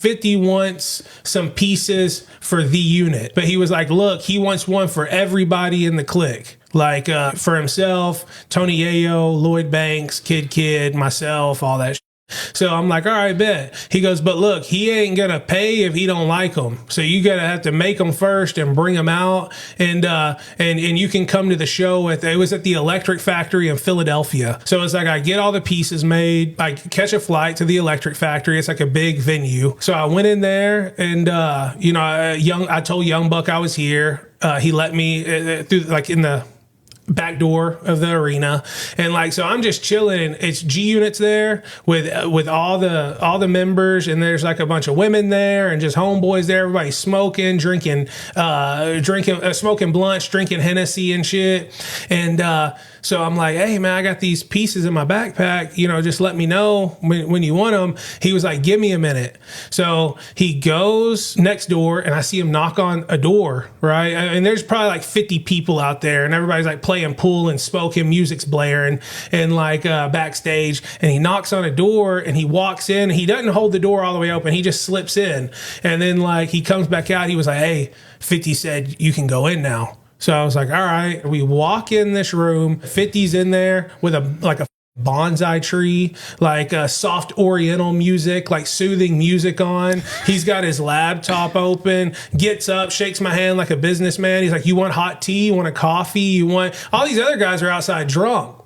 50 wants some pieces for the unit, but he was like, look, he wants one for everybody in the clique. Like for himself, Tony Yayo, Lloyd Banks, Kid, myself, all that. So I'm like, all right, bet. He goes, but look, he ain't gonna pay if he don't like them. So you gotta have to make them first and bring them out, and you can come to the show it was at the Electric Factory in Philadelphia. So it's like I get all the pieces made, I catch a flight to the Electric Factory. It's like a big venue. So I went in there, and I told Young Buck I was here. He let me through like in the back door of the arena, and like, so I'm just chilling. It's G Units there with all the members, and there's like a bunch of women there and just homeboys there. Everybody's smoking, drinking, smoking blunts, drinking Hennessy and shit. And so I'm like, hey man, I got these pieces in my backpack, just let me know when you want them. He was like, give me a minute. So he goes next door, and I see him knock on a door, right? And there's probably like 50 people out there, and everybody's like playing pool and smoking, music's blaring, and like backstage. And he knocks on a door, and he walks in. He doesn't hold the door all the way open. He just slips in, and then like he comes back out. He was like, hey, 50 said you can go in now. So I was like, all right. We walk in this room. 50's in there with a bonsai tree, like soft oriental music, like soothing music on. He's got his laptop open, gets up, shakes my hand like a businessman. He's like, you want hot tea? You want a coffee? You want... All these other guys are outside drunk.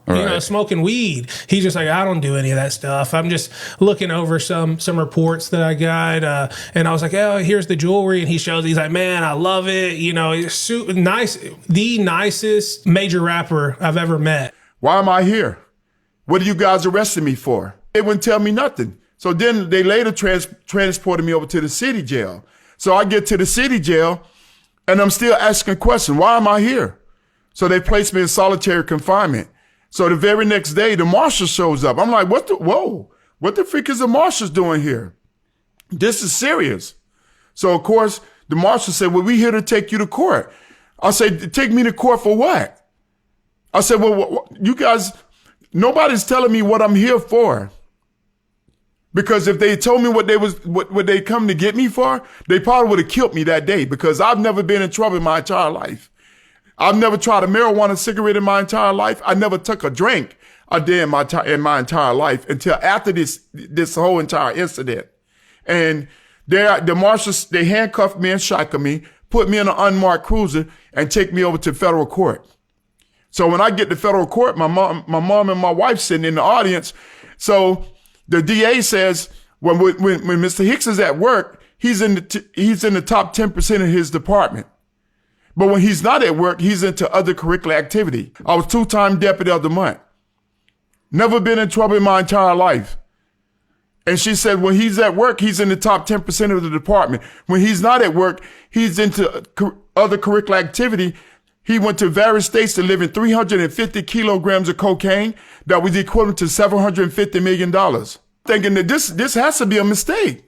Smoking weed. He's just like, I don't do any of that stuff. I'm just looking over some reports that I got. And I was like, oh, here's the jewelry. And he's like, man, I love it. He's nice, the nicest major rapper I've ever met. Why am I here? What are you guys arresting me for? They wouldn't tell me nothing. So then they later transported me over to the city jail. So I get to the city jail, and I'm still asking questions. Why am I here? So they placed me in solitary confinement. So the very next day, the marshal shows up. I'm like, what the freak is the marshals doing here? This is serious. So of course, the marshal said, well, we're here to take you to court. I said, take me to court for what? I said, well, you guys, nobody's telling me what I'm here for. Because if they told me what they come to get me for, they probably would have killed me that day, because I've never been in trouble in my entire life. I've never tried a marijuana cigarette in my entire life. I never took a drink a day in my entire life until after this whole entire incident. And the marshals, they handcuffed me and shackled me, put me in an unmarked cruiser, and take me over to federal court. So when I get to federal court, my mom and my wife sitting in the audience. So the DA says, when Mr. Hicks is at work, he's in the top 10% of his department. But when he's not at work, he's into other curricular activity. I was 2-time deputy of the month. Never been in trouble in my entire life. And she said, when he's at work, he's in the top 10% of the department. When he's not at work, he's into other curricular activity. He went to various states to live in 350 kilograms of cocaine. That was equivalent to $750 million. Thinking that this has to be a mistake.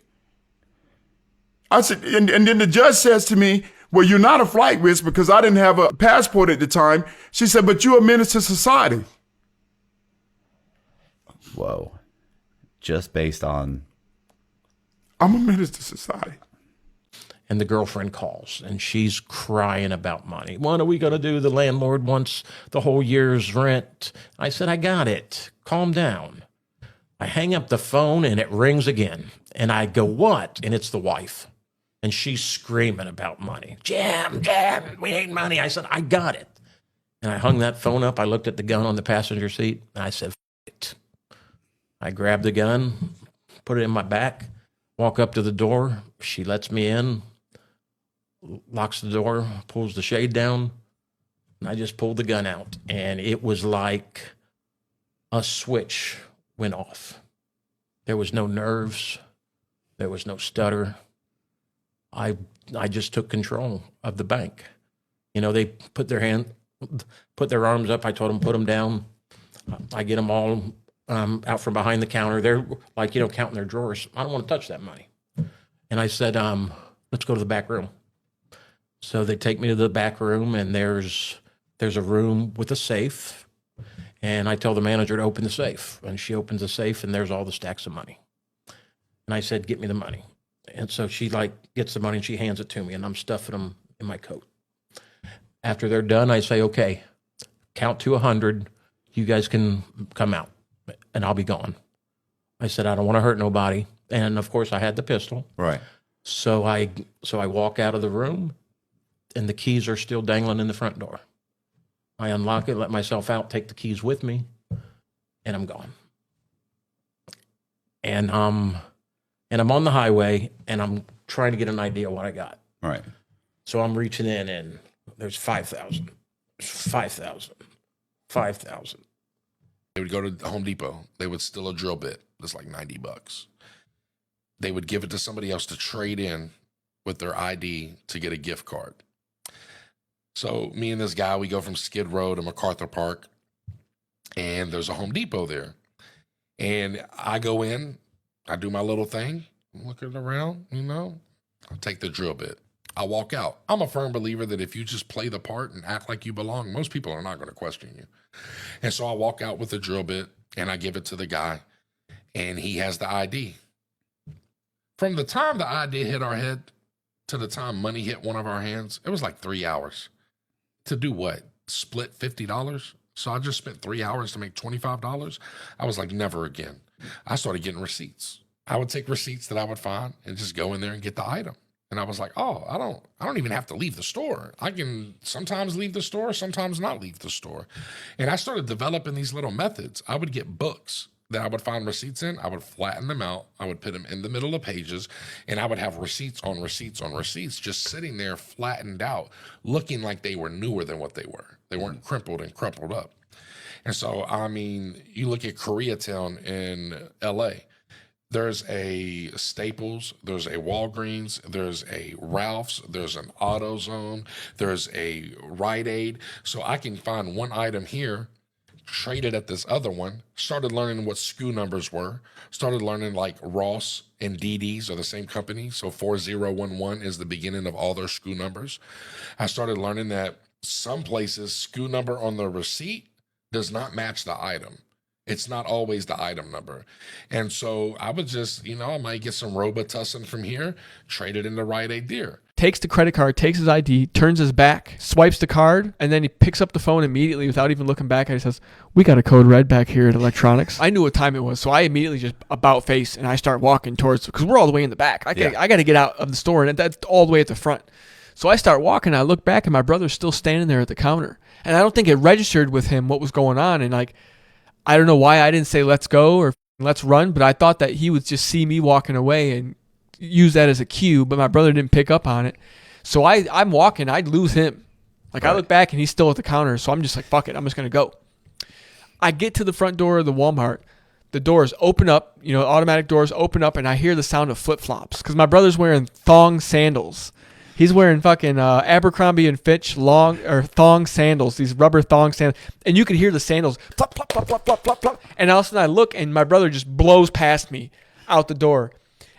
I said, and then the judge says to me, well, you're not a flight risk, because I didn't have a passport at the time. She said, but you're a menace to society. Whoa. Just based on... I'm a menace to society. And the girlfriend calls, and she's crying about money. What are we going to do? The landlord wants the whole year's rent. I said, I got it. Calm down. I hang up the phone, and it rings again. And I go, what? And it's the wife. And she's screaming about money. Jim, we need money. I said, I got it. And I hung that phone up. I looked at the gun on the passenger seat, and I said, F it. I grabbed the gun, put it in my back, walk up to the door. She lets me in, locks the door, pulls the shade down, and I just pulled the gun out. And it was like a switch went off. There was no nerves. There was no stutter. I just took control of the bank. They put their arms up. I told them, put them down. I get them all out from behind the counter. They're like, counting their drawers. I don't want to touch that money. And I said, let's go to the back room. So they take me to the back room, and there's a room with a safe. And I tell the manager to open the safe. And she opens the safe, and there's all the stacks of money. And I said, get me the money. And so she like gets the money and she hands it to me, and I'm stuffing them in my coat. After they're done, I say, okay, count to 100. You guys can come out and I'll be gone. I said, I don't want to hurt nobody. And of course I had the pistol. Right. So I walk out of the room and the keys are still dangling in the front door. I unlock it, let myself out, take the keys with me, and I'm gone. And I'm on the highway and I'm trying to get an idea of what I got. Right. So I'm reaching in and there's 5,000, 5,000, 5,000. They would go to Home Depot. They would steal a drill bit. It's like $90. They would give it to somebody else to trade in with their ID to get a gift card. So me and this guy, we go from Skid Row to MacArthur Park, and there's a Home Depot there. And I go in, I do my little thing, looking around, I take the drill bit. I walk out. I'm a firm believer that if you just play the part and act like you belong, most people are not going to question you. And so I walk out with the drill bit and I give it to the guy, and he has the ID. From the time the ID hit our head to the time money hit one of our hands, it was like 3 hours. To do what? Split $50? So I just spent 3 hours to make $25. I was like, never again. I started getting receipts. I would take receipts that I would find and just go in there and get the item. And I was like, oh, I don't even have to leave the store. I can sometimes leave the store, sometimes not leave the store. And I started developing these little methods. I would get books that I would find receipts in. I would flatten them out. I would put them in the middle of pages, and I would have receipts on receipts on receipts just sitting there flattened out, looking like they were newer than what they were. They weren't crimpled and crumpled up. And so, I mean, you look at Koreatown in LA, there's a Staples, there's a Walgreens, there's a Ralph's, there's an AutoZone, there's a Rite Aid. So I can find one item here, trade it at this other one, started learning what SKU numbers were, started learning like Ross and DD's are the same company. So 4011 is the beginning of all their SKU numbers. I started learning that some places SKU number on the receipt does not match the item. It's not always the item number. And so I would just, I might get some Robitussin from here, trade it into Rite Aid Deer. Takes the credit card, takes his ID, turns his back, swipes the card, and then he picks up the phone immediately without even looking back. And he says, we got a code red back here at electronics. I knew what time it was, so I immediately just about face and I start walking towards, because we're all the way in the back. I got to get out of the store, and that's all the way at the front. So I start walking, I look back, and my brother's still standing there at the counter. And I don't think it registered with him what was going on. And I don't know why I didn't say let's go or let's run, but I thought that he would just see me walking away and use that as a cue, but my brother didn't pick up on it. So I'm walking, I'd lose him. Right. I look back and he's still at the counter, so I'm just like, fuck it, I'm just going to go. I get to the front door of the Walmart. The doors open up, automatic doors open up, and I hear the sound of flip-flops because my brother's wearing thong sandals. He's wearing fucking Abercrombie and Fitch thong sandals, these rubber thong sandals. And you could hear the sandals plop, plop, plop, plop, plop, plop, plop. And all of a sudden I look and my brother just blows past me out the door.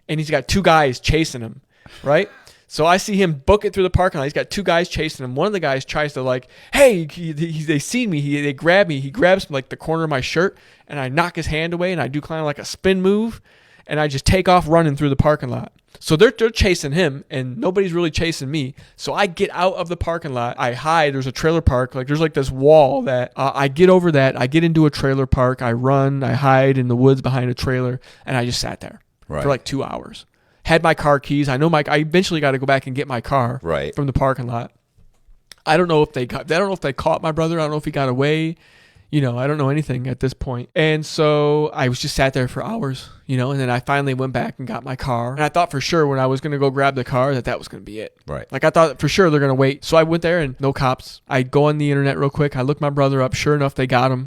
And he's got two guys chasing him, right? So I see him book it through the parking lot. He's got two guys chasing him. One of the guys tries to hey, they see me. They grab me. He grabs the corner of my shirt and I knock his hand away and I do kind of like a spin move. And I just take off running through the parking lot. So they're chasing him, and nobody's really chasing me. So I get out of the parking lot. I hide. There's a trailer park. There's this wall that I get over that. I get into a trailer park. I run. I hide in the woods behind a trailer, and I just sat there for 2 hours. Had my car keys. I eventually got to go back and get my car from the parking lot. I don't know if they caught my brother. I don't know if he got away. I don't know anything at this point. And so I was just sat there for hours, and then I finally went back and got my car. And I thought for sure when I was going to go grab the car that was going to be it. Right. I thought for sure they're going to wait. So I went there and no cops. I go on the internet real quick. I look my brother up. Sure enough, they got him.